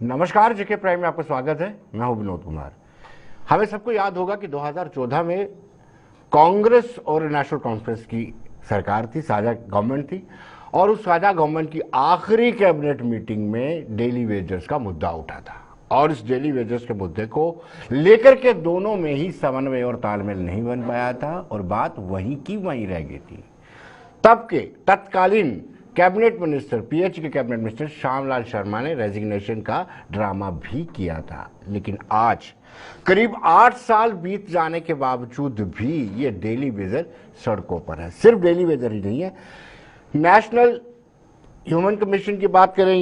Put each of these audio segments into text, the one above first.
नमस्कार, जेके प्राइम में आपका स्वागत है। मैं हूं विनोद कुमार। हमें सबको याद होगा कि 2014 में कांग्रेस और नेशनल कॉन्फ्रेंस की सरकार थी, साझा गवर्नमेंट थी, और उस साझा गवर्नमेंट की आखिरी कैबिनेट मीटिंग में डेली वेजर्स का मुद्दा उठा था और इस डेली वेजर्स के मुद्दे को लेकर के दोनों में ही समन्वय और तालमेल नहीं बन पाया था और बात वहीं की वहीं रह गई थी। तब के तत्कालीन कैबिनेट मिनिस्टर, पीएच के कैबिनेट मिनिस्टर श्यामलाल शर्मा ने रेजिग्नेशन का ड्रामा भी किया था, लेकिन आज करीब 8 साल बीत जाने के बावजूद भी ये डेली वेजर सड़कों पर है। सिर्फ डेली वेजर ही नहीं है, नेशनल ह्यूमन कमीशन की बात करें,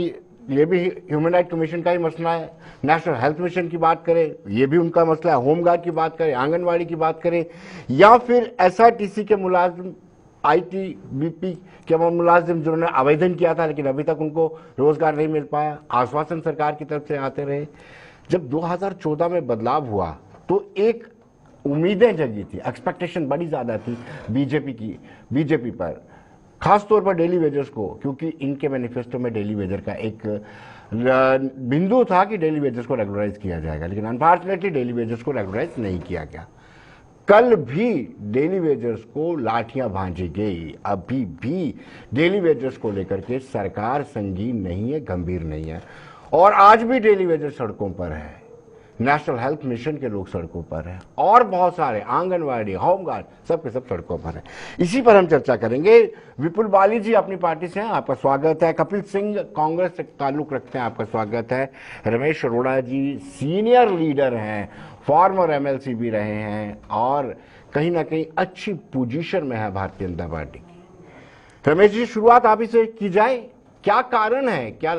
ये भी ह्यूमन राइट कमीशन का ही मसला है। नेशनल हेल्थ मिशन की बात करें, ये भी उनका मसला है। होमगार्ड की बात करें, आंगनवाड़ी की बात करें, या फिर एसआरटीसी के मुलाजिम, आईटीबीपी के मुलाजिम जिन्होंने आवेदन किया था लेकिन अभी तक उनको रोजगार नहीं मिल पाया, आश्वासन सरकार की तरफ से आते रहे। जब 2014 में बदलाव हुआ तो एक उम्मीदें जगी थी, एक्सपेक्टेशन बड़ी ज्यादा थी बीजेपी पर, खासतौर पर डेली वेजर्स को, क्योंकि इनके मैनिफेस्टो में डेली वेजर का एक बिंदु था कि डेली वेजर्स को रेगुलराइज किया जाएगा, लेकिन अनफॉर्चुनेटली डेली वेजर्स को रेगुलराइज नहीं किया गया। कल भी डेली वेजर्स को लाठियां भांजी गई। अभी भी डेली वेजर्स को लेकर के सरकार संगीन नहीं है, गंभीर नहीं है, और आज भी डेली वेजर्स सड़कों पर है। नेशनल हेल्थ मिशन के लोग सड़कों पर हैं और बहुत सारे आंगनवाड़ी, होमगार्ड, सबके सब सड़कों पर हैं। इसी पर हम चर्चा करेंगे। विपुल बाली जी अपनी पार्टी से हैं, आपका स्वागत है। कपिल सिंह कांग्रेस से ताल्लुक रखते हैं, आपका स्वागत है। रमेश अरोड़ा जी सीनियर लीडर हैं, फॉर्मर एमएलसी भी रहे हैं और कहीं ना कहीं अच्छी पोजीशन में है भारतीय जनता पार्टी की। रमेश जी, शुरुआत आप ही से की जाए। क्या कारण है क्या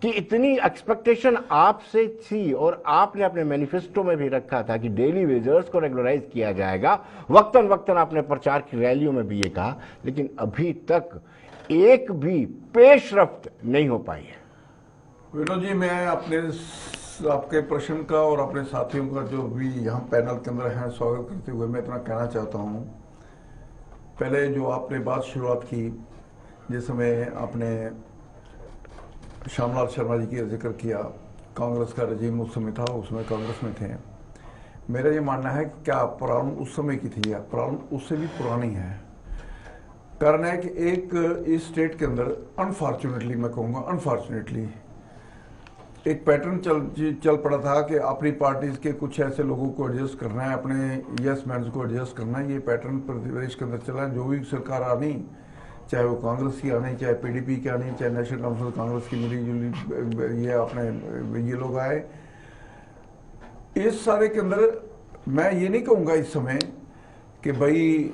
कि इतनी एक्सपेक्टेशन आपसे थी और आपने अपने मैनिफेस्टो में भी रखा था कि डेली वेजर्स को रेगुलराइज किया जाएगा, वक्तन वक्तन आपने प्रचार की रैलियों में भी ये कहा, लेकिन अभी तक एक भी पेशरफ्त नहीं हो पाई है। विनोद जी, मैं आपके प्रश्न का और अपने साथियों का जो भी यहाँ पैनल के अंदर है स्वागत करते हुए मैं इतना कहना चाहता हूँ। पहले जो आपने बात शुरुआत की, जिस समय आपने श्यामलाल शर्मा जी की जिक्र किया, कांग्रेस का रजीम उस समय था, उसमें कांग्रेस में थे। मेरा ये मानना है कि क्या प्रॉब्लम उस समय की थी या प्रॉब्लम उससे भी पुरानी है। कारण है कि एक इस स्टेट के अंदर अनफॉर्चुनेटली, मैं कहूँगा अनफॉर्चुनेटली, एक पैटर्न चल पड़ा था कि अपनी पार्टीज के कुछ ऐसे लोगों को एडजस्ट करना है, अपने यस मैन को एडजस्ट करना है। ये पैटर्न प्रदेश के अंदर चला है। जो भी सरकार आनी, चाहे वो कांग्रेस की आनी, चाहे पीडीपी की आनी, चाहे नेशनल काउंसिल कांग्रेस की मिली जुली, ये अपने ये लोग आए, इस सारे के अंदर मैं ये नहीं कहूँगा इस समय कि भाई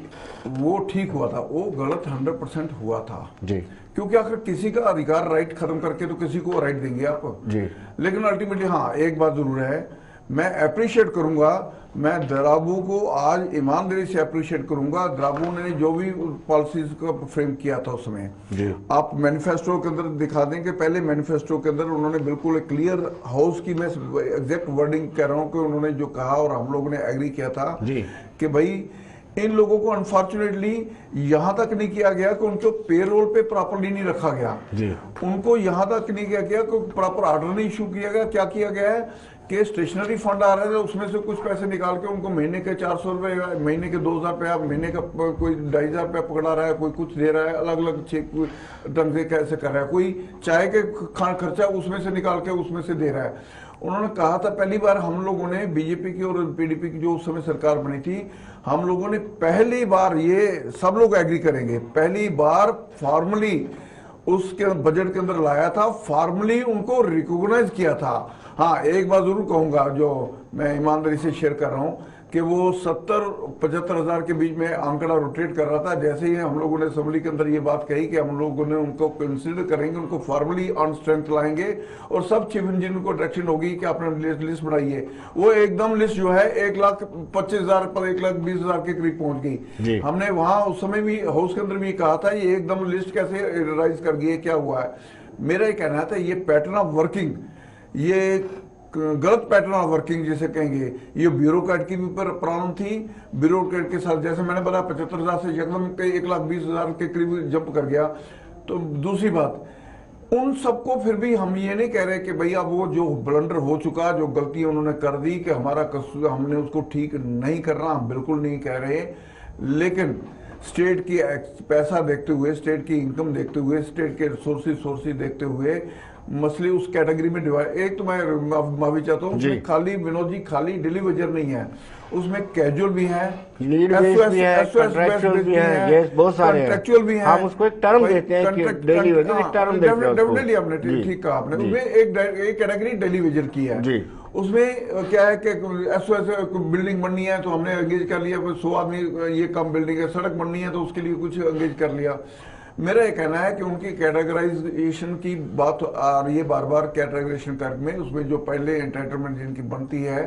वो ठीक हुआ था, वो गलत 100% हुआ था जी। क्योंकि आखिर किसी का अधिकार राइट खत्म करके तो किसी को राइट देंगे आप जी। लेकिन अल्टीमेटली हाँ, एक बात जरूर है, मैं अप्रिशिएट करूंगा, मैं द्राबू को आज ईमानदारी से अप्रिशिएट करूंगा। द्राबू ने जो भी पॉलिसीज का फ्रेम किया था उस समय, आप मैनिफेस्टो के अंदर दिखा दें कि पहले मैनिफेस्टो के अंदर उन्होंने बिल्कुल एक क्लियर हाउस की, मैं एग्जैक्ट वर्डिंग कह रहा हूँ कि उन्होंने जो कहा और हम लोगों ने एग्री किया था कि भाई इन लोगों को अनफॉर्चुनेटली यहां तक नहीं किया गया कि उनको पेरोल पे प्रॉपर्ली नहीं रखा गया जी। उनको यहां तक नहीं किया गया कि प्रॉपर ऑर्डर नहीं इशू किया गया। क्या किया गया है कि स्टेशनरी फंड आ रहे थे, उसमें से कुछ पैसे निकाल के उनको महीने के 400 रुपए, महीने के 2000 रुपया, महीने का कोई 2500 रुपया पकड़ा रहा है, कोई कुछ दे रहा है, अलग अलग चेक ढंग से कैसे कर रहा है, कोई चाय के खर्चा उसमें से निकाल के उसमें से दे रहा है। उन्होंने कहा था पहली बार हम लोगों ने, बीजेपी की और पीडीपी की जो उस समय सरकार बनी थी, हम लोगों ने पहली बार, ये सब लोग एग्री करेंगे, पहली बार फॉर्मली उसके बजट के अंदर लाया था, फॉर्मली उनको रिकॉग्नाइज किया था। हाँ, एक बात जरूर कहूंगा जो मैं ईमानदारी से शेयर कर रहा हूं कि वो 70-75 हजार के बीच में आंकड़ा रोटेट कर रहा था। जैसे ही हम लोगों ने असेंबली के अंदर ये बात कही कि हम लोगों ने उनको कंसिडर करेंगे, उनको फॉर्मली ऑन स्ट्रेंथ लाएंगे और सब चीफ इंजीनियर को डायरेक्शन होगी कि आपने लिस्ट बनाइए, वो एकदम लिस्ट जो है 1,25,000 पर 1,20,000 के करीब पहुंच गई। हमने वहां उस समय भी हाउस के अंदर भी कहा था ये एकदम लिस्ट कैसे राइज कर गई, क्या हुआ है। मेरा ये कहना था ये पैटर्न ऑफ वर्किंग, ये गलत पैटर्न ऑफ वर्किंग जिसे कहेंगे, ये ब्यूरोक्रेट की भी प्रॉब्लम थी। ब्यूरोक्रेट के साथ जैसे मैंने बताया 75,000 से एकदम 1,20,000 के करीब जंप कर गया। तो दूसरी बात, उन सबको फिर भी हम ये नहीं कह रहे कि भैया वो जो ब्लंडर हो चुका, जो गलती उन्होंने कर दी कि हमारा कसूर, हमने उसको ठीक नहीं करना, हम बिल्कुल नहीं कह रहे। लेकिन स्टेट की पैसा देखते हुए, स्टेट की इनकम देखते हुए, स्टेट के सोर्सेज देखते हुए मसले उस कैटेगरी में डिवाइड। एक तो मैं माफी चाहता हूँ, उसमें खाली विनोद जी खाली डेली वेजर नहीं है, उसमें कैजुअल भी है, नीड बेस्ड भी है, कॉन्ट्रैक्चुअल भी है, यस बहुत सारे कॉन्ट्रैक्चुअल भी है। हम उसको एक टर्म देते हैं कि डेली वेजर, एक टर्म देते हैं। डेफिनेटली आपने ठीक कहा आपने। उसमें एक कैटेगरी डेली वेजर की है जी। उसमें क्या है कि एसओएस बिल्डिंग बननी है तो हमने एंगेज कर लिया, 100 आदमी, ये कम बिल्डिंग है, सड़क बननी है तो उसके लिए कुछ एंगेज कर लिया। मेरा ये कहना है कि उनकी कैटेगराइजेशन की बात आ रही है बार बार, कैटेगराइजेशन करके उसमें जो पहले एंटाइटलमेंट जिनकी बनती है,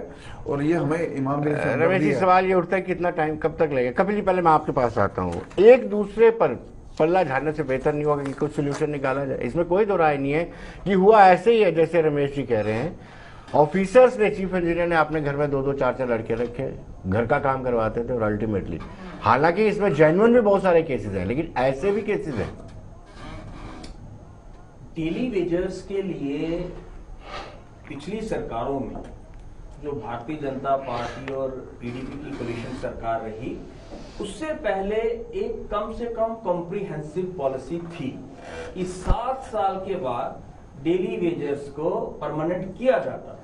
और ये हमें ईमानदारी से रमेश जी सवाल ये उठता है कितना टाइम कब तक लगेगा। कपिल जी पहले मैं आपके पास आता हूँ, एक दूसरे पर पल्ला झाड़ने से बेहतर नहीं होगा कि कुछ सोल्यूशन निकाला जाए, इसमें कोई दो राय नहीं है कि हुआ ऐसे ही है जैसे रमेश जी कह रहे हैं। ऑफिसर्स ने, चीफ इंजीनियर ने अपने घर में 2-2 4-4 लड़के रखे, घर का काम करवाते थे और अल्टीमेटली, हालांकि इसमें जेन्युइन भी बहुत सारे केसेस हैं लेकिन ऐसे भी केसेस हैं। डेली वेजर्स के लिए पिछली सरकारों में जो भारतीय जनता पार्टी और पीडीपी की कोलिशन सरकार रही, उससे पहले एक कम से कम कॉम्प्रिहेंसिव पॉलिसी थी कि 7 साल के बाद डेली वेजर्स को परमानेंट किया जाता,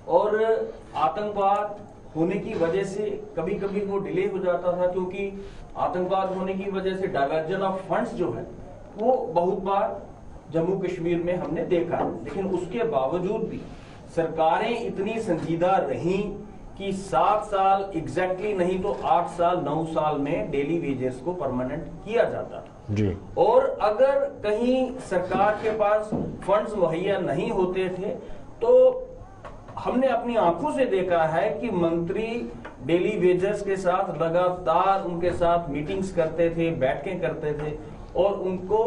और आतंकवाद होने की वजह से कभी कभी वो डिले हो जाता था, क्योंकि आतंकवाद होने की वजह से डाइवर्जन ऑफ फंड्स जो है वो बहुत बार जम्मू कश्मीर में हमने देखा। लेकिन उसके बावजूद भी सरकारें इतनी संजीदा रहीं कि 7 साल एग्जैक्टली नहीं तो 8 साल 9 साल में डेली वेजेस को परमानेंट किया जाता जी। और अगर कहीं सरकार के पास फंड्स मुहैया नहीं होते थे तो हमने अपनी आंखों से देखा है कि मंत्री डेली वेजर्स के साथ लगातार उनके साथ मीटिंग्स करते थे, बैठकें करते थे और उनको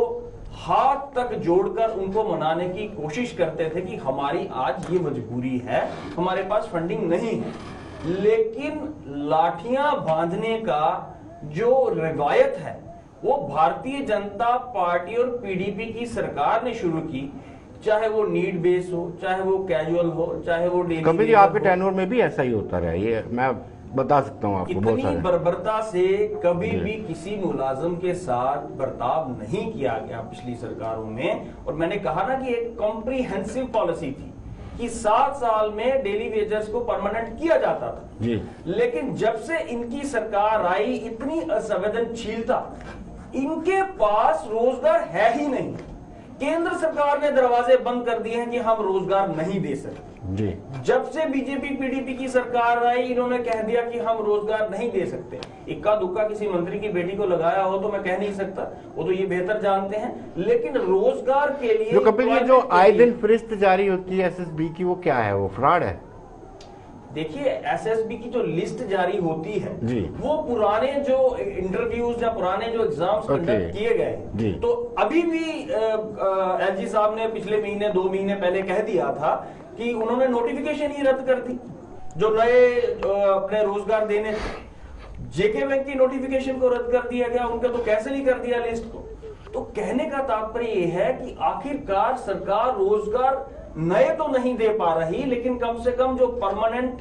हाथ तक जोड़कर उनको मनाने की कोशिश करते थे कि हमारी आज ये मजबूरी है, हमारे पास फंडिंग नहीं है। लेकिन लाठियां बांधने का जो रिवायत है वो भारतीय जनता पार्टी और पीडीपी की सरकार ने शुरू की, चाहे वो नीड बेस हो, चाहे वो कैजुअल हो, चाहे वो डेली। कभी भी आपके टेन्योर में भी ऐसा ही होता रहा, ये मैं बता सकता हूँ आपको। इतनी बर्बरता से कभी भी किसी मुलाजम के साथ बर्ताव नहीं किया गया पिछली सरकारों में। और मैंने कहा ना कि एक कॉम्प्रिहेंसिव पॉलिसी थी कि 7 साल में डेली वेजर्स को परमानेंट किया जाता था जी। लेकिन जब से इनकी सरकार आई, इतनी असंवेदनशीलता, इनके पास रोजगार है ही नहीं। केंद्र सरकार ने दरवाजे बंद कर दिए हैं कि हम रोजगार नहीं दे सकते जी। जब से बीजेपी पीडीपी की सरकार आई, इन्होंने कह दिया कि हम रोजगार नहीं दे सकते। इक्का दुक्का किसी मंत्री की बेटी को लगाया हो तो मैं कह नहीं सकता, वो तो ये बेहतर जानते हैं। लेकिन रोजगार के लिए जो कपिल जी जो आए दिन फरिश्त जारी होती है एसएसबी की, वो क्या है, वो फ्रॉड है? देखिए, एसएसबी की जो लिस्ट जारी होती है जी। वो पुराने जो इंटरव्यूज या पुराने जो एग्जाम्स कंडक्ट किए गए, तो अभी भी एलजी साहब ने पिछले महीने 2 महीने पहले कह दिया था कि उन्होंने नोटिफिकेशन ही रद्द कर दी जो नए अपने रोजगार देने थे। जेके बैंक की नोटिफिकेशन को रद्द कर दिया गया, उनका तो कैंसिल ही कर दिया लिस्ट को। तो कहने का तात्पर्य यह है कि आखिरकार सरकार रोजगार नए तो नहीं दे पा रही, लेकिन कम से कम जो परमानेंट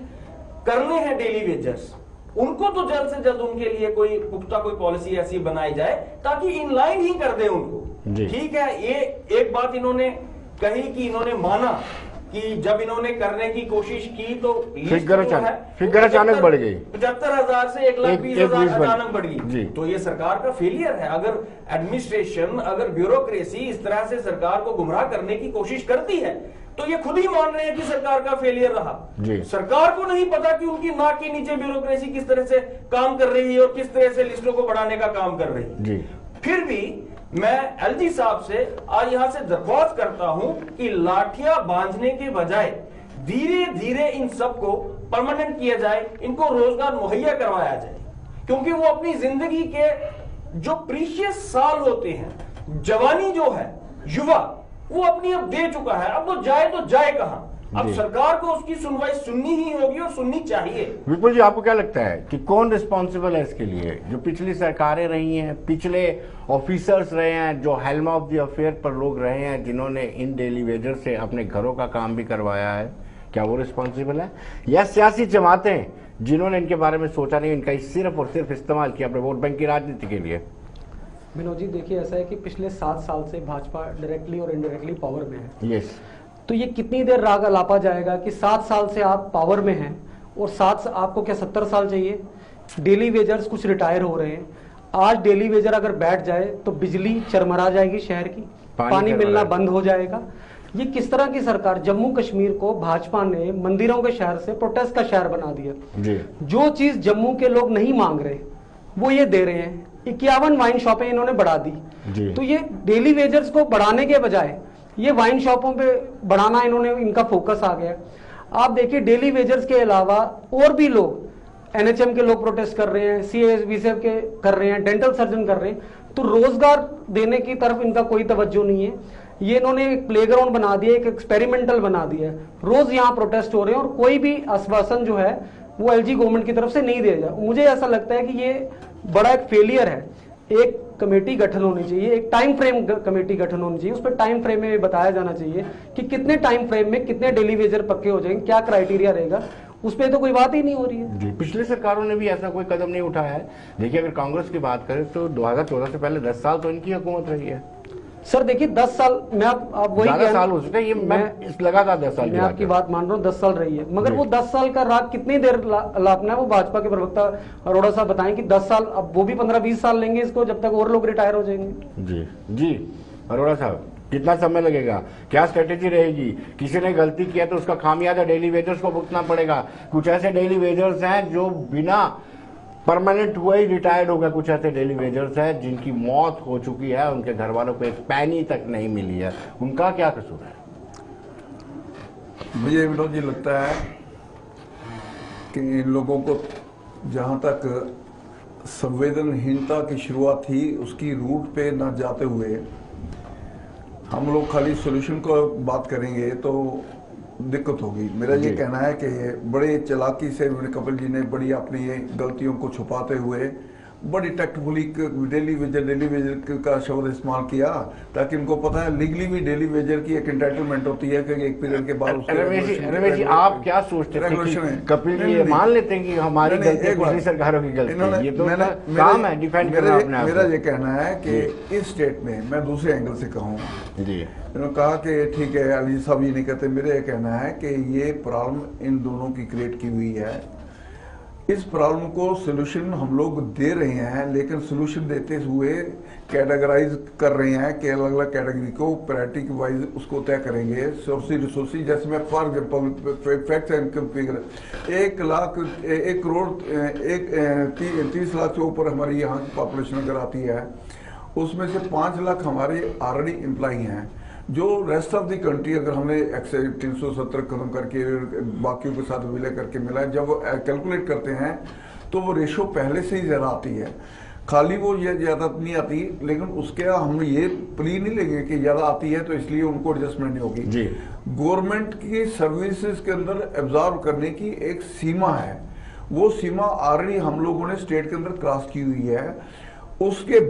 करने हैं डेली वेजर्स, उनको तो जल्द से जल्द उनके लिए कोई पुख्ता कोई पॉलिसी ऐसी बनाई जाए ताकि इनलाइन ही कर दे उनको। ठीक है, ये एक बात इन्होंने कही कि इन्होंने माना कि जब इन्होंने करने की कोशिश की तो फिगर अचानक बढ़ गई, 75,000 से 1,20,000 अचानक बढ़ गई। तो ये सरकार का फेलियर है। अगर एडमिनिस्ट्रेशन, अगर ब्यूरोक्रेसी इस तरह से सरकार को गुमराह करने की कोशिश करती है तो ये खुद ही मान रहे हैं कि सरकार का फेलियर रहा। सरकार को नहीं पता कि उनकी नाक के नीचे ब्यूरोक्रेसी किस तरह से काम कर रही है और किस तरह से लिस्टों को बढ़ाने का काम कर रही है। फिर भी मैं एलजी साहब से आज यहां से दरख्वास्त करता हूं कि लाठियां बांधने के बजाय धीरे धीरे इन सबको परमानेंट किया जाए, इनको रोजगार मुहैया करवाया जाए, क्योंकि वो अपनी जिंदगी के जो प्रीशियस साल होते हैं, जवानी जो है, युवा वो अपनी अब दे चुका है, अब वो जाए तो जाए कहां। अब सरकार को उसकी सुनवाई सुननी ही होगी और सुननी चाहिए। विपुल जी, आपको क्या लगता है कि कौन रिस्पॉन्सिबल है इसके लिए? जो पिछली सरकारें रही हैं, पिछले ऑफिसर्स रहे हैं, जो हेल्म ऑफ द अफेयर पर लोग रहे हैं, जिन्होंने इन डेली वेजर से अपने घरों का काम भी करवाया है, क्या वो रिस्पॉन्सिबल है? या सियासी जमातें जिन्होंने इनके बारे में सोचा नहीं, इनका सिर्फ और सिर्फ इस्तेमाल किया अपने वोट बैंक की राजनीति के लिए? विनोद जी, देखिए ऐसा है कि पिछले 7 साल से भाजपा डायरेक्टली और इनडायरेक्टली पावर में है। यस। तो ये कितनी देर राग अलापा जाएगा कि 7 साल से आप पावर में हैं और आपको क्या 70 साल चाहिए? डेली वेजर्स कुछ रिटायर हो रहे हैं। आज डेली वेजर अगर बैठ जाए तो बिजली चरमरा जाएगी शहर की, पानी मिलना बंद हो जाएगा। ये किस तरह की सरकार? जम्मू कश्मीर को भाजपा ने मंदिरों के शहर से प्रोटेस्ट का शहर बना दिया जी। जो चीज जम्मू के लोग नहीं मांग रहे वो ये दे रहे हैं। 51 वाइन शॉपें इन्होंने बढ़ा दी जी। तो ये डेली वेजर्स को बढ़ाने के बजाय ये वाइन शॉपों पे बढ़ाना इनका फोकस आ गया। आप देखिए डेली वेजर्स के अलावा और भी लोग, एनएचएम के लोग प्रोटेस्ट कर रहे हैं, सीएसबीसीएफ के कर रहे हैं, डेंटल सर्जन कर रहे हैं, तो रोजगार देने की तरफ इनका कोई तवज्जो नहीं है। ये इन्होंने एक प्लेग्राउंड बना दिया, एक एक्सपेरिमेंटल बना दिया है। रोज यहाँ प्रोटेस्ट हो रहे हैं और कोई भी आश्वासन जो है वो एलजी गवर्नमेंट की तरफ से नहीं दिया जा। मुझे ऐसा लगता है कि ये बड़ा एक फेलियर है। एक कमेटी गठन होनी चाहिए, एक टाइम फ्रेम कमेटी गठन होनी चाहिए, उस पर टाइम फ्रेम में बताया जाना चाहिए कि कितने टाइम फ्रेम में कितने डेली वेजर पक्के हो जाएंगे, क्या क्राइटेरिया रहेगा। उस पर तो कोई बात ही नहीं हो रही है जी। पिछली सरकारों ने भी ऐसा कोई कदम नहीं उठाया है। देखिए, अगर कांग्रेस की बात करें तो 2014 से पहले 10 साल तो इनकी हुकूमत रही है। सर देखिए 10 साल में आप वही साल हो चुके हैं, ये मैं इस लगातार 10 साल मैं आपकी बात मान रहा हूँ, 10 साल रही है, मगर वो 10 साल का राग कितनी देर लापना है वो भाजपा के प्रवक्ता अरोड़ा साहब बताएं कि 10 साल, अब वो भी 15-20 साल लेंगे इसको जब तक और लोग रिटायर हो जाएंगे। जी जी अरोड़ा साहब, कितना समय लगेगा? क्या स्ट्रेटेजी रहेगी? किसी ने गलती किया तो उसका खामियाजा डेली वेजर्स को भुगतना पड़ेगा। कुछ ऐसे डेली वेजर्स हैं जो बिना परमानेंट हुआ ही रिटायर्ड हो गया, कुछ ऐसे डेली वेजर्स हैं जिनकी मौत हो चुकी है, उनके घर वालों को एक पैनी तक नहीं मिली है, उनका क्या कसूर है? मुझे विनोद जी लगता है कि इन लोगों को जहां तक संवेदनहीनता की शुरुआत थी उसकी रूट पे न जाते हुए हम लोग खाली सॉल्यूशन को बात करेंगे तो दिक्कत होगी। मेरा ये कहना है कि बड़े चालाकी से कपिल जी ने बड़ी अपनी गलतियों को छुपाते हुए बड़ी टैक्टफुली डेली वेजर का शब्द इस्तेमाल किया, ताकि उनको पता है लीगली भी डेली वेजर की एक एंटाइटलमेंट होती है कि एक पीरियड के बाद रमेश जी, आप क्या सोचते हैं? कपिल जी ये मान लेते हैं कि हमारी गलती पिछली सरकारों की गलती है, ये तो काम है डिफेंड करना अपने आप को। मेरा ये कहना है कि इस स्टेट में मैं दूसरे एंगल से कहूँ जी, उन्होंने कहा कि ठीक है अली साहब ये नहीं कहते, मेरा ये कहना है कि ये प्रॉब्लम इन दोनों की क्रिएट की हुई है। इस प्रॉब्लम को सोल्यूशन हम लोग दे रहे हैं, लेकिन सोल्यूशन देते हुए कैटेगराइज कर रहे हैं कि अलग अलग कैटेगरी को प्रायोरिटी वाइज उसको तय करेंगे। रिसोर्सेज जैसे मैं for example facts and figure 1 lakh 1 crore 30 lakh से ऊपर हमारी यहाँ की पॉपुलेशन अगर आती है, उसमें से 5 लाख हमारे ऑलरेडी एम्प्लॉई हैं। जो रेस्ट ऑफ द कंट्री अगर हमने 370 खत्म करके बाकियों के साथ विलय करके मिला है, जब वो कैलकुलेट करते हैं तो वो रेशो पहले से ही ज़्यादा आती है। खाली वो ये ज़्यादा नहीं आती, लेकिन उसके हम ये प्ली नहीं लेंगे कि ज़्यादा आती है तो इसलिए उनको एडजस्टमेंट नहीं होगी जी। गवर्नमेंट की सर्विसेज के अंदर एब्जॉर्व करने की एक सीमा है, वो सीमा ऑलरेडी हम लोगों ने स्टेट के अंदर क्रॉस की हुई है। उसके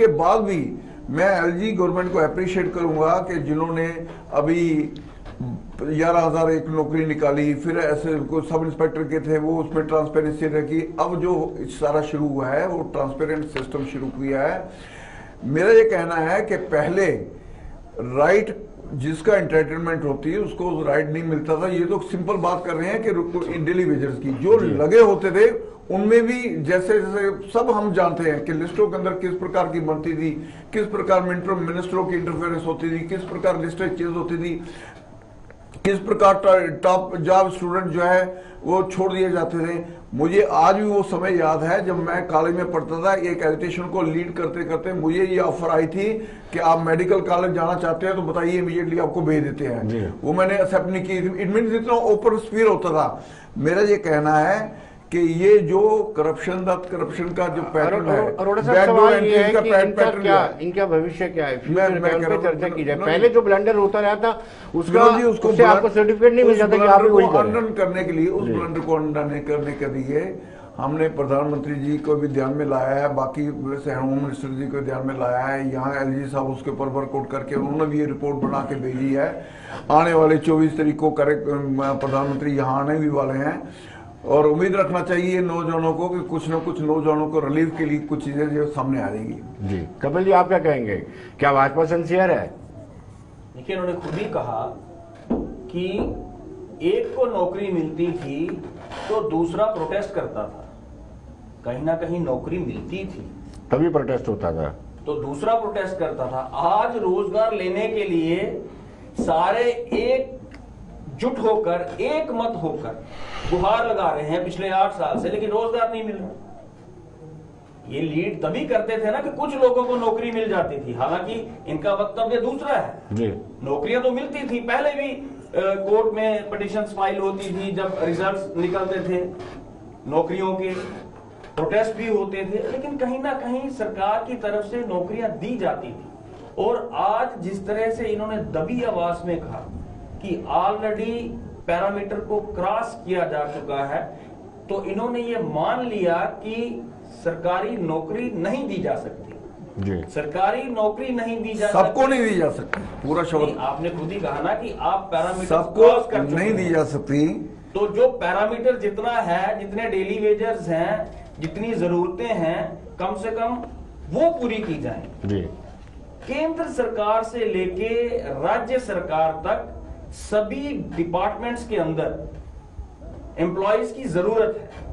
बाद भी मैं एलजी गवर्नमेंट को अप्रिशिएट करूंगा कि जिन्होंने अभी 11,000 एक नौकरी निकाली, फिर ऐसे सब इंस्पेक्टर के थे वो उसमें ट्रांसपेरेंसी रखी, अब जो सारा शुरू हुआ है वो ट्रांसपेरेंट सिस्टम शुरू किया है। मेरा ये कहना है कि पहले राइट जिसका एंटरटेनमेंट होती है उसको राइट नहीं मिलता था। ये तो सिंपल बात कर रहे हैं कि डेली वेजर्स की जो लगे होते थे उनमें भी जैसे जैसे सब हम जानते हैं कि लिस्टों के अंदर किस प्रकार की बनती थी, किस प्रकार मिनिस्टरों की इंटरफेरेंस होती थी, किस प्रकार लिस्टें चेंज होती थी, किस प्रकार टॉप जॉब स्टूडेंट जो है वो छोड़ दिए जाते थे। मुझे आज भी वो समय याद है जब मैं कॉलेज में पढ़ता था, एक एजुकेशन को लीड करते करते मुझे ये ऑफर आई थी कि आप मेडिकल कॉलेज जाना चाहते हैं तो बताइए, इमीडिएटली आपको भेज देते हैं। वो मैंने एक्सेप्ट नहीं की। इट मीन इतना ओपन स्फीयर होता था। मेरा ये कहना है कि ये जो करप्शन का जो पैटर्न है, अरोड़ा साहब, backdoor सवाल ये entries है का कि पैटर्न क्या है? इनका भविष्य क्या है, मैं फ्यूचर कह पे रहा हूं, चर्चा की जाए। नहीं, पहले जो ब्लंडर होता रहा था उसका विनोद जी, उसको उससे आपको सर्टिफिकेट नहीं मिल जाता कि आप वही करें। अनडन करने के लिए, उस ब्लंडर को अनडन करने के लिए हमने प्रधानमंत्री जी को भी ध्यान में लाया है, बाकी वैसे होम मिनिस्टर जी को ध्यान में लाया है, यहाँ एलजी साहब उसके ऊपर वर्कआउट करके उन्होंने भी ये रिपोर्ट बना के भेजी है। आने वाले 24 तारीख को प्रधानमंत्री यहाँ आने भी वाले हैं और उम्मीद रखना चाहिए नौजवानों को कि कुछ न कुछ नौजवानों को रिलीफ के लिए कुछ चीजें जो सामने आ जाएगी। जी कपिल जी, आप क्या कहेंगे, क्या भाजपा सिंसियर है? देखिए, उन्होंने खुद ही कहा कि एक को नौकरी मिलती थी तो दूसरा प्रोटेस्ट करता था, कहीं ना कहीं नौकरी मिलती थी तभी प्रोटेस्ट होता था, तो दूसरा प्रोटेस्ट करता था। आज रोजगार लेने के लिए सारे एकजुट होकर, एक मत होकर गुहार लगा रहे हैं पिछले 8 साल से, लेकिन रोजगार नहीं मिल रहा। ये लीड तभी करते थे ना कि कुछ लोगों को नौकरी मिल जाती थी, हालांकि इनका वक्तव्य दूसरा है। जी नौकरियां तो मिलती थी, पहले भी कोर्ट में पिटीशंस फाइल होती थी, जब रिजल्ट्स निकलते थे नौकरियों के, प्रोटेस्ट भी होते थे, लेकिन कहीं ना कहीं सरकार की तरफ से नौकरियां दी जाती थी। और आज जिस तरह से इन्होंने दबी आवाज में कहा कि ऑलरेडी पैरामीटर को क्रॉस किया जा चुका है, तो इन्होंने ये मान लिया कि सरकारी नौकरी नहीं दी जा सकती। जी सरकारी नौकरी नहीं दी जा सबको सकती। नहीं दी जा सकती, पूरा शब्द आपने खुद ही कहा ना कि आप पैरामीटर सबको नहीं दी जा सकती। तो जो पैरामीटर जितना है, जितने डेली वेजर्स हैं, जितनी जरूरतें हैं, कम से कम वो पूरी की जाए। जी केंद्र सरकार से लेके राज्य सरकार तक सभी डिपार्टमेंट्स के अंदर एम्प्लॉयज की जरूरत है।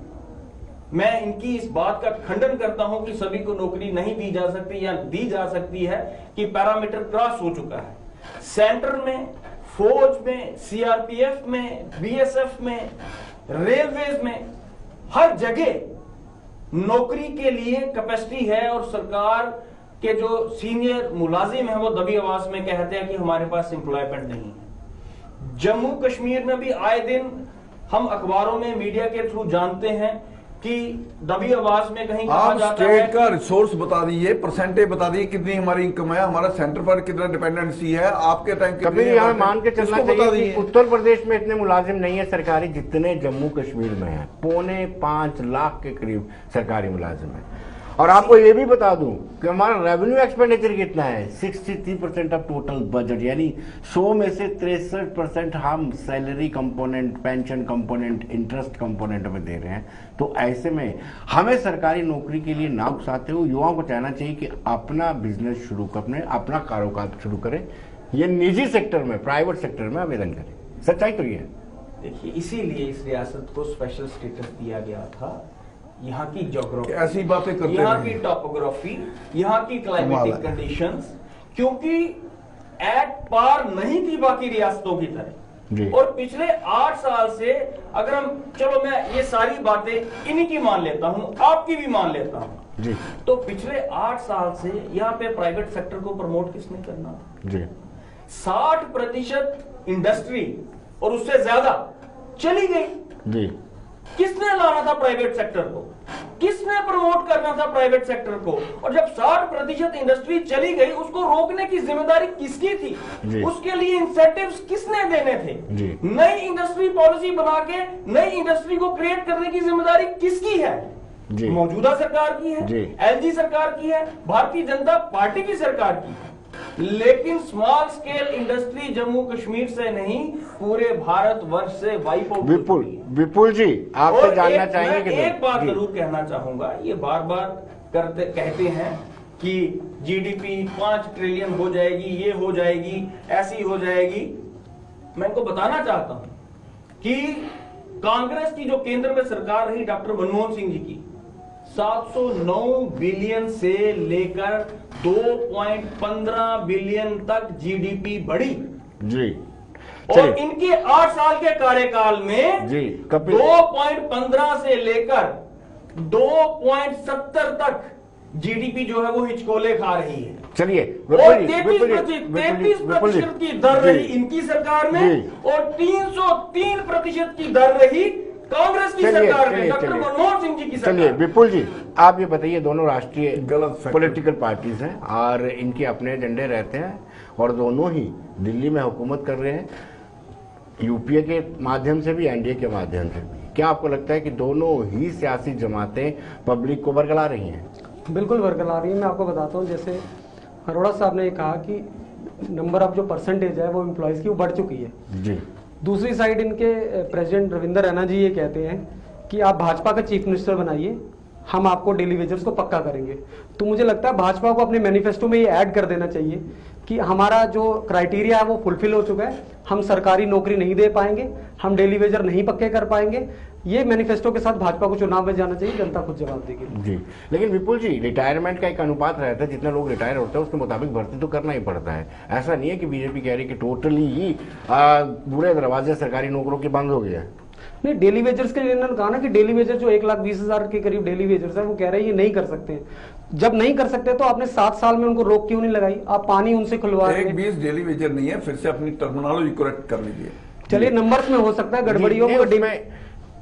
मैं इनकी इस बात का खंडन करता हूं कि सभी को नौकरी नहीं दी जा सकती या दी जा सकती है कि पैरामीटर क्रॉस हो चुका है। सेंटर में, फौज में, सीआरपीएफ में, बीएसएफ में, रेलवेज में, हर जगह नौकरी के लिए कैपेसिटी है और सरकार के जो सीनियर मुलाजिम हैं वो दबी आवाज में कहते हैं कि हमारे पास एम्प्लॉयमेंट नहीं है। जम्मू कश्मीर में भी आए दिन हम अखबारों में, मीडिया के थ्रू जानते हैं कि दबी आवाज में कहीं कहा आप जाता है स्टेट का रिसोर्स बता दीजिए, परसेंटेज बता दीजिए, कितनी हमारी इनकम है, हमारा सेंटर पर कितना डिपेंडेंसी है, आपके टाइम कभी यहाँ मान के चलना बता चाहिए दीजिए। कि उत्तर प्रदेश में इतने मुलाजिम नहीं है सरकारी जितने जम्मू कश्मीर में हैं। 4.25 लाख के करीब सरकारी मुलाजिम हैं। और आपको ये भी बता दूं कि हमारा रेवेन्यू एक्सपेंडिचर कितना है, 63% ऑफ टोटल बजट, यानी 100 में से 63% हम salary component, pension component, interest component में दे रहे हैं। तो ऐसे में हमें सरकारी नौकरी के लिए ना उकसाते हुए युवाओं को चाहना चाहिए कि अपना बिजनेस शुरू करें, अपना कारोबार शुरू करें, ये निजी सेक्टर में, प्राइवेट सेक्टर में आवेदन करें। सच्चाई तो ये है। देखिए, इसीलिए इस रियासत को स्पेशल स्टेटस दिया गया था। यहाँ की ज्योग्राफी, ऐसी बातें करते यहाँ रहे। की टॉपोग्राफी, यहाँ की क्लाइमेटिक कंडीशंस, क्योंकि एट पार नहीं थी बाकी रियासतों की तरह। जी। और पिछले 8 साल से अगर हम, चलो मैं ये सारी बातें इन्हीं की मान लेता हूँ, आपकी भी मान लेता हूँ जी तो पिछले 8 साल से यहाँ पे प्राइवेट सेक्टर को प्रमोट किसने करना था? जी 60% इंडस्ट्री और उससे ज्यादा चली गई। जी किसने लाना था प्राइवेट सेक्टर को? किसने प्रमोट करना था प्राइवेट सेक्टर को? और जब 60% इंडस्ट्री चली गई, उसको रोकने की जिम्मेदारी किसकी थी? जी। उसके लिए इंसेंटिव्स किसने देने थे? जी। नई इंडस्ट्री पॉलिसी बना के नई इंडस्ट्री को क्रिएट करने की जिम्मेदारी किसकी है? जी। मौजूदा सरकार की है, जी। एलजी सरकार की है, भारतीय जनता पार्टी की सरकार की है। लेकिन small scale industry Jammu Kashmir से नहीं, पूरे भारत वर्ष से वाइप आउट। विपुल जी, आपसे जानना चाहेंगे कि एक बात जरूर कहना चाहूंगा, ये बार बार कहते हैं कि जीडीपी 5 ट्रिलियन हो जाएगी, ये हो जाएगी, ऐसी हो जाएगी। मैं इनको बताना चाहता हूं कि कांग्रेस की जो केंद्र में सरकार रही डॉक्टर मनमोहन सिंह जी की, 709 बिलियन से लेकर 2.15 बिलियन तक जीडीपी बढ़ी। जी और इनके 8 साल के कार्यकाल में जी कपिल 2.15 से लेकर 2.70 तक जीडीपी जो है वो हिचकोले खा रही है। चलिए, और 33% की दर रही इनकी सरकार में और 303% की दर रही कांग्रेस की सरकार में, डॉक्टर मनमोहन सिंह जी की सरकार। चलिए विपुल जी, आप ये बताइए, दोनों राष्ट्रीय गलत पॉलिटिकल पार्टीज हैं और इनके अपने एजेंडे रहते हैं और दोनों ही दिल्ली में हुकूमत कर रहे हैं, यूपीए के माध्यम से भी, एनडीए के माध्यम से भी। क्या आपको लगता है कि दोनों ही सियासी जमातें पब्लिक को बरगला रही हैं? बिल्कुल बरकरार रही है। मैं आपको बताता हूँ, जैसे अरोड़ा साहब ने कहा कि नंबर ऑफ जो परसेंटेज है वो एम्प्लॉयज़ की वो बढ़ चुकी है जी। दूसरी साइड इनके प्रेसिडेंट रविंद्र रैना जी ये कहते हैं कि आप भाजपा का चीफ मिनिस्टर बनाइए, हम आपको डेली वेजर्स को पक्का करेंगे। तो मुझे लगता है भाजपा को अपने मैनिफेस्टो में ये ऐड कर देना चाहिए कि हमारा जो क्राइटेरिया है वो फुलफिल हो चुका है, हम सरकारी नौकरी नहीं दे पाएंगे, हम डेली वेजर नहीं पक्के कर पाएंगे। ये मैनिफेस्टो के साथ भाजपा को चुनाव में जाना चाहिए, जनता खुद जवाब देगी। जी, लेकिन विपुल जी, रिटायरमेंट का एक अनुपात रहता है, जितने लोग रिटायर होते हैं उसके मुताबिक भर्ती तो करना ही पड़ता है। ऐसा नहीं है कि बीजेपी कह रही है कि टोटली ही पूरे दरवाजे सरकारी नौकरों के बंद हो गया है। नहीं, डेली वेजर्स के लिए इन्होंने कहा ना कि डेली वेजर जो 1,20,000 के करीब डेली वेजर्स है वो कह रहे हैं ये नहीं कर सकते। जब नहीं कर सकते तो आपने 7 साल में उनको रोक क्यों नहीं लगाई? आप पानी उनसे खुलवा रहे हैं। 1,20 डेली वेजर नहीं है, फिर से अपनी टर्मिनोलॉजी करेक्ट कर लीजिए। चलिए नंबर्स में हो सकता है गड़बड़ी हो,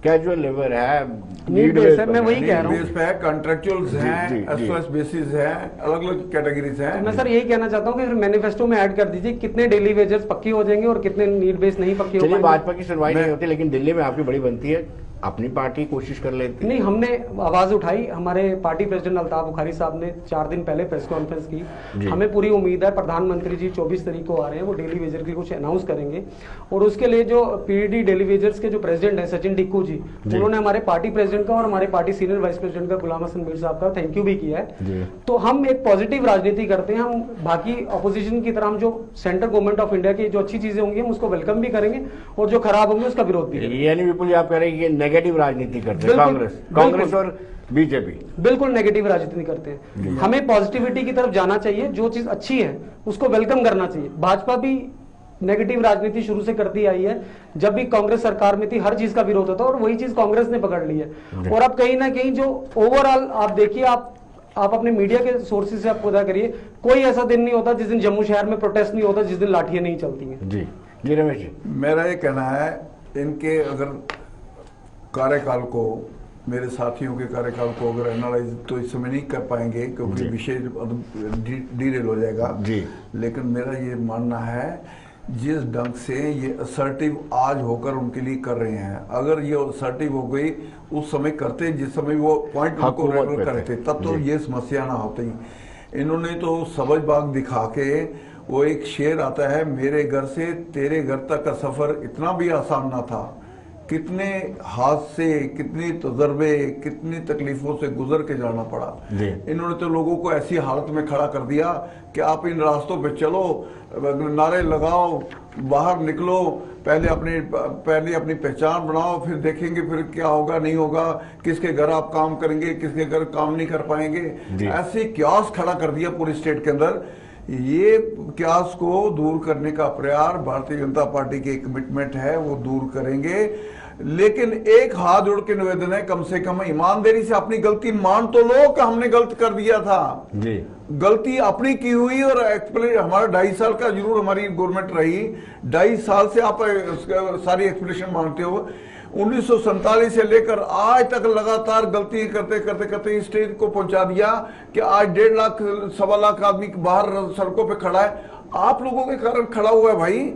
कैजुअल लेबर है, नीड बेस है, मैं वही कह रहा बेस पे है, कॉन्ट्रेक्चुअल्स हैं, एसओएस बेसिस हैं, अलग अलग कैटेगरीज हैं। मैं सर यही कहना चाहता हूँ कि फिर मैनिफेस्टो में ऐड कर दीजिए कितने डेली वेजर्स पक्की हो जाएंगे और कितने नीड बेस नहीं पक्की हो पाएंगे। भाजपा की सुनवाई नहीं होती, लेकिन दिल्ली में आपकी बड़ी बनती है, अपनी पार्टी कोशिश कर लेती। नहीं, हमने आवाज उठाई, हमारे पार्टी प्रेसिडेंट अल्ताफ बुखारी साहब ने 4 दिन पहले प्रेस कॉन्फ्रेंस की। हमें पूरी उम्मीद है प्रधानमंत्री जी 24 तारीख को आ रहे हैं, वो डेली वेजर की कुछ अनाउंस करेंगे और उसके लिए जो पीडी डेली वेजर्स के जो प्रेसिडेंट है सचिन टिक्कू जी, उन्होंने हमारे पार्टी प्रेसिडेंट का और हमारे पार्टी सीनियर वाइस प्रेसिडेंट का गुलाम हसन मीर साहब का थैंक यू भी किया है। तो हम एक पॉजिटिव राजनीति करते हैं, हम बाकी अपोजिशन की तरह हम जो सेंट्रल गवर्नमेंट ऑफ इंडिया की जो अच्छी चीजें होंगी हम उसको वेलकम भी करेंगे और जो खराब होंगे उसका विरोध भी करेंगे। यानी विपुल जी आप कह रहे हैं कि नेगेटिव राजनीति करते हैं कांग्रेस और बीजेपी? बिल्कुल नेगेटिव राजनीति करते हैं। हमें पॉजिटिविटी की तरफ जाना चाहिए, जो चीज अच्छी है उसको वेलकम करना चाहिए। भाजपा भी नेगेटिव राजनीति शुरू से करती आई है, जब भी कांग्रेस सरकार में थी हर चीज का विरोध होता और वही चीज कांग्रेस ने पकड़ ली है। और अब कहीं ना कहीं जो ओवरऑल आप देखिए, आप अपने मीडिया के सोर्सेज से आप पता करिए, कोई ऐसा दिन नहीं होता जिस दिन जम्मू शहर में प्रोटेस्ट नहीं होता, जिस दिन लाठियां नहीं चलती हैं। जी रमेश जी, मेरा ये कहना है, इनके अगर कार्यकाल को, मेरे साथियों के कार्यकाल को अगर एनालाइज तो इस समय नहीं कर पाएंगे क्योंकि विषय डीरेल हो जाएगा जी। लेकिन मेरा ये मानना है जिस ढंग से ये असर्टिव आज होकर उनके लिए कर रहे हैं, अगर ये असर्टिव हो गई उस समय करते जिस समय वो पॉइंट उनको रेगुलर करते तब तो ये समस्या ना होती। इन्होंने तो सबज बाग दिखा के, वो एक शेर आता है, मेरे घर से तेरे घर तक का सफर इतना भी आसान ना था, कितने हादसे, कितने तजर्बे, कितनी तकलीफों से गुजर के जाना पड़ा। इन्होंने तो लोगों को ऐसी हालत में खड़ा कर दिया कि आप इन रास्तों पे चलो, नारे लगाओ, बाहर निकलो, पहले अपनी पहचान बनाओ, फिर देखेंगे फिर क्या होगा नहीं होगा, किसके घर आप काम करेंगे, किसके घर काम नहीं कर पाएंगे। ऐसे क्यास खड़ा कर दिया पूरी स्टेट के अंदर। ये क्यास को दूर करने का प्रयास भारतीय जनता पार्टी की कमिटमेंट है, वो दूर करेंगे। लेकिन एक हाथ जोड़ के निवेदन है, कम से कम ईमानदारी से अपनी गलती मान तो लो कि हमने गलत कर दिया था जी। गलती अपनी की हुई और हमारा 2.5 साल का जरूर हमारी गवर्नमेंट रही, 2.5 साल से आप सारी एक्सप्लेनेशन मांगते हो। 1947 से लेकर आज तक लगातार गलती करते करते करते इस स्टेज को पहुंचा दिया कि आज 1.5 लाख 1.25 लाख आदमी बाहर सड़कों पे खड़ा है। आप लोगों के कारण खड़ा हुआ है भाई,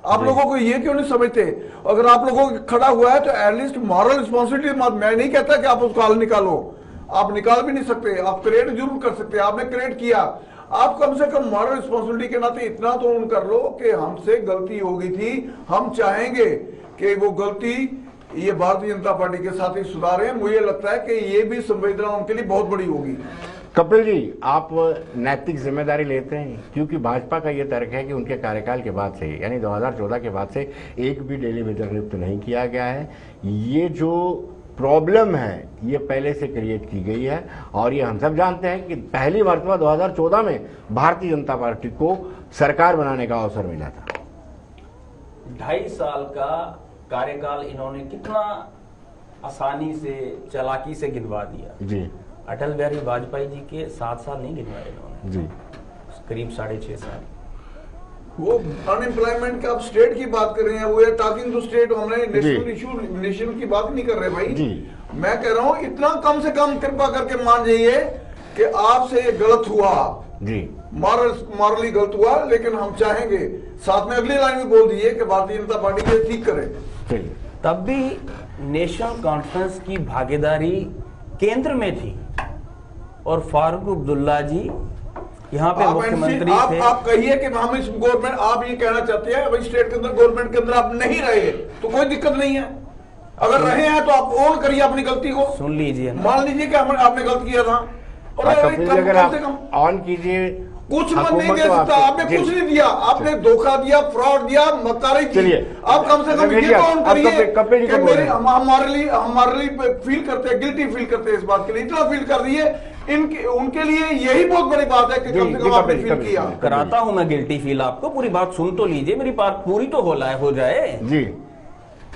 आप लोगों को ये क्यों नहीं समझते? अगर आप लोगों को खड़ा हुआ है तो एटलीस्ट मॉरल रिस्पॉन्सिबिलिटी, मैं नहीं कहता कि आप उसको हल निकालो, आप निकाल भी नहीं सकते, आप क्रिएट जरूर कर सकते हैं, आपने क्रिएट किया, आप कम से कम मॉरल रिस्पॉन्सिबिलिटी के नाते इतना तो उन कर लो कि हमसे गलती हो गई थी, हम चाहेंगे कि वो गलती ये भारतीय जनता पार्टी के साथ ही सुधारें। मुझे लगता है कि ये भी संवेदना उनके लिए बहुत बड़ी होगी। कपिल जी, आप नैतिक जिम्मेदारी लेते हैं? क्योंकि भाजपा का ये तर्क है कि उनके कार्यकाल के बाद से, यानी 2014 के बाद से एक भी डेली वेजर नियुक्त नहीं किया गया है। ये जो प्रॉब्लम है ये पहले से क्रिएट की गई है और ये हम सब जानते हैं कि पहली मर्तबा 2014 में भारतीय जनता पार्टी को सरकार बनाने का अवसर मिला था। 2.5 साल का कार्यकाल इन्होंने कितना आसानी से, चालाकी से गिनवा दिया जी। अटल बिहारी वाजपेयी जी के 7 साल नहीं गिनवाए इन्होंने जी, करीब 6.5 साल। वो अनएम्प्लॉयमेंट का आप स्टेट की बात कर रहे हैं, वो है टॉकिंग टू स्टेट, हमने नेशनल इशू नेशन की बात नहीं कर रहे भाई जी। मैं कह रहा हूं इतना कम से कम कृपा करके मान जाइए कि आपसे ये गलत हुआ जी, मॉरली गलत हुआ, लेकिन हम चाहेंगे साथ में अगली लाइन में बोल दीजिए कि भारतीय जनता पार्टी ये ठीक करे। चलिए तब भी नेशनल कॉन्फ्रेंस की भागीदारी केंद्र में थी और फारूक अब्दुल्ला जी यहाँ पे मुख्यमंत्री थे। आप कहिए कि हम इस गवर्नमेंट, आप ये कहना चाहते हैं भाई स्टेट के अंदर गवर्नमेंट के अंदर आप नहीं रहे तो कोई दिक्कत नहीं है, अगर रहे हैं तो आप ओन करिए अपनी गलती को, सुन लीजिए, मान लीजिए कि आपने गलत किया था और अगर आप ऑन कीजिए कुछ मत नहीं दे सकता, आपने कुछ नहीं दिया, आपने धोखा दिया, फ्रॉड दिया, मक्कारी की। आप कम से कम ये तो ऑन करिए, हमारे लिए फील करते हैं, गिल्टी फील करते हैं इस बात के लिए, इतना फील कर रही है इनके उनके लिए यही बहुत बड़ी बात है कि कम से कम आपने फील किया। कराता हूं मैं गिल्टी फील आपको, पूरी बात सुन तो लीजिए, मेरी बात पूरी तो हो जाए जी।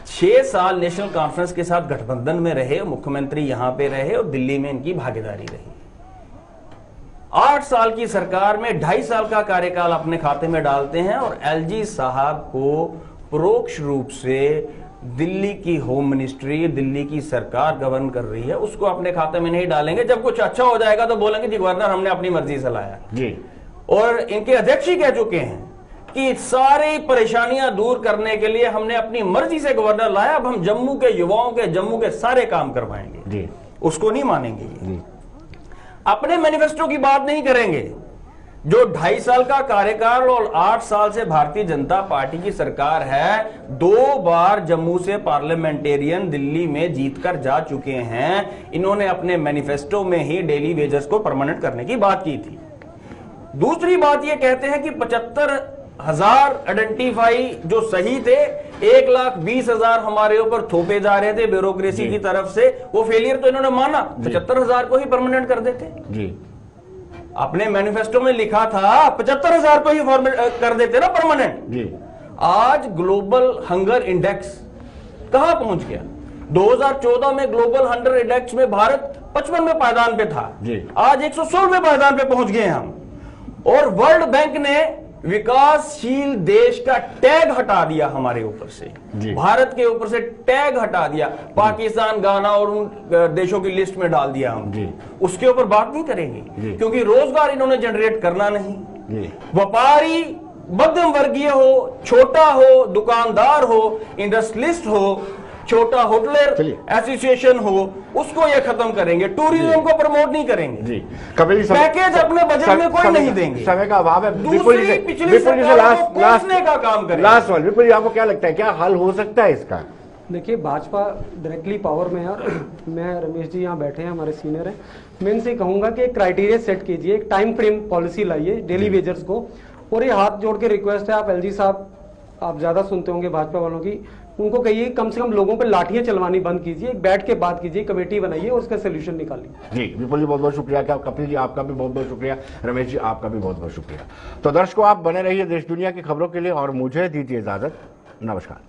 6 साल नेशनल कॉन्फ्रेंस के साथ गठबंधन में रहे, मुख्यमंत्री यहां पे रहे और दिल्ली में इनकी भागीदारी रही। 8 साल की सरकार में 2.5 साल का कार्यकाल अपने खाते में डालते हैं और एलजी साहब को परोक्ष रूप से दिल्ली की होम मिनिस्ट्री, दिल्ली की सरकार गवर्न कर रही है, उसको अपने खाते में नहीं डालेंगे। जब कुछ अच्छा हो जाएगा तो बोलेंगे जी गवर्नर हमने अपनी मर्जी से लाया जी। और इनके अध्यक्ष ही कह चुके हैं कि सारी परेशानियां दूर करने के लिए हमने अपनी मर्जी से गवर्नर लाया, अब हम जम्मू के युवाओं के, जम्मू के सारे काम करवाएंगे जी। उसको नहीं मानेंगे जी। अपने मैनिफेस्टो की बात नहीं करेंगे। जो 2.5 साल का कार्यकाल और 8 साल से भारतीय जनता पार्टी की सरकार है, 2 बार जम्मू से पार्लियामेंटेरियन दिल्ली में जीतकर जा चुके हैं। इन्होंने अपने मैनिफेस्टो में ही डेली वेजेस को परमानेंट करने की बात की थी। दूसरी बात ये कहते हैं कि 75,000 आइडेंटिफाई जो सही थे, 1,20,000 हमारे ऊपर थोपे जा रहे थे ब्यूरोक्रेसी की तरफ से, वो फेलियर तो इन्होंने माना, 75,000 को ही परमानेंट कर देते जी। अपने मैनिफेस्टो में लिखा था 75,000 को ही कर देते ना परमानेंट जी। आज ग्लोबल हंगर इंडेक्स कहां पहुंच गया? 2014 में ग्लोबल हंगर इंडेक्स में भारत 55वें पायदान पे था जी। आज 116वें पायदान पे पहुंच गए हम। और वर्ल्ड बैंक ने विकासशील देश का टैग हटा दिया हमारे ऊपर से, भारत के ऊपर से टैग हटा दिया, पाकिस्तान, गाना और उन देशों की लिस्ट में डाल दिया हम। उसके ऊपर बात नहीं करेंगे क्योंकि रोजगार इन्होंने जनरेट करना नहीं। व्यापारी मध्यम वर्गीय हो, छोटा हो, दुकानदार हो, इंडस्ट्रियलिस्ट हो, छोटा होटलर एसोसिएशन हो, उसको ये खत्म करेंगे। टूरिज्म को प्रमोट नहीं करेंगे जी। कपिल जी, पैकेज अपने बजट में कोई नहीं देंगे, समय का अभाव है। दूसरी पिछली सरकारों को कोसने का काम करेंगे। लास्ट सवाल, विपुल जी आपको क्या लगता है, क्या हल हो सकता है इसका? देखिए भाजपा डायरेक्टली पावर में है और मैं, रमेश जी यहाँ बैठे हैं, हमारे सीनियर हैं, मैं इनसे कहूंगा कि एक क्राइटेरिया सेट कीजिए, एक टाइम फ्रेम पॉलिसी लाइए डेली वेजर्स को। और ये हाथ जोड़ के रिक्वेस्ट है, आप एलजी साहब, आप ज्यादा सुनते होंगे भाजपा वालों की, उनको कहिए कम से कम लोगों पर लाठियां चलवानी बंद कीजिए, बैठ के बात कीजिए, कमेटी बनाइए और उसका सोल्यूशन निकालिए। जी विपुल जी बहुत बहुत शुक्रिया। क्या कपिल जी आपका भी बहुत बहुत शुक्रिया, रमेश जी आपका भी बहुत बहुत शुक्रिया। तो दर्शकों आप बने रहिए देश दुनिया की खबरों के लिए और मुझे दीजिए इजाजत, नमस्कार।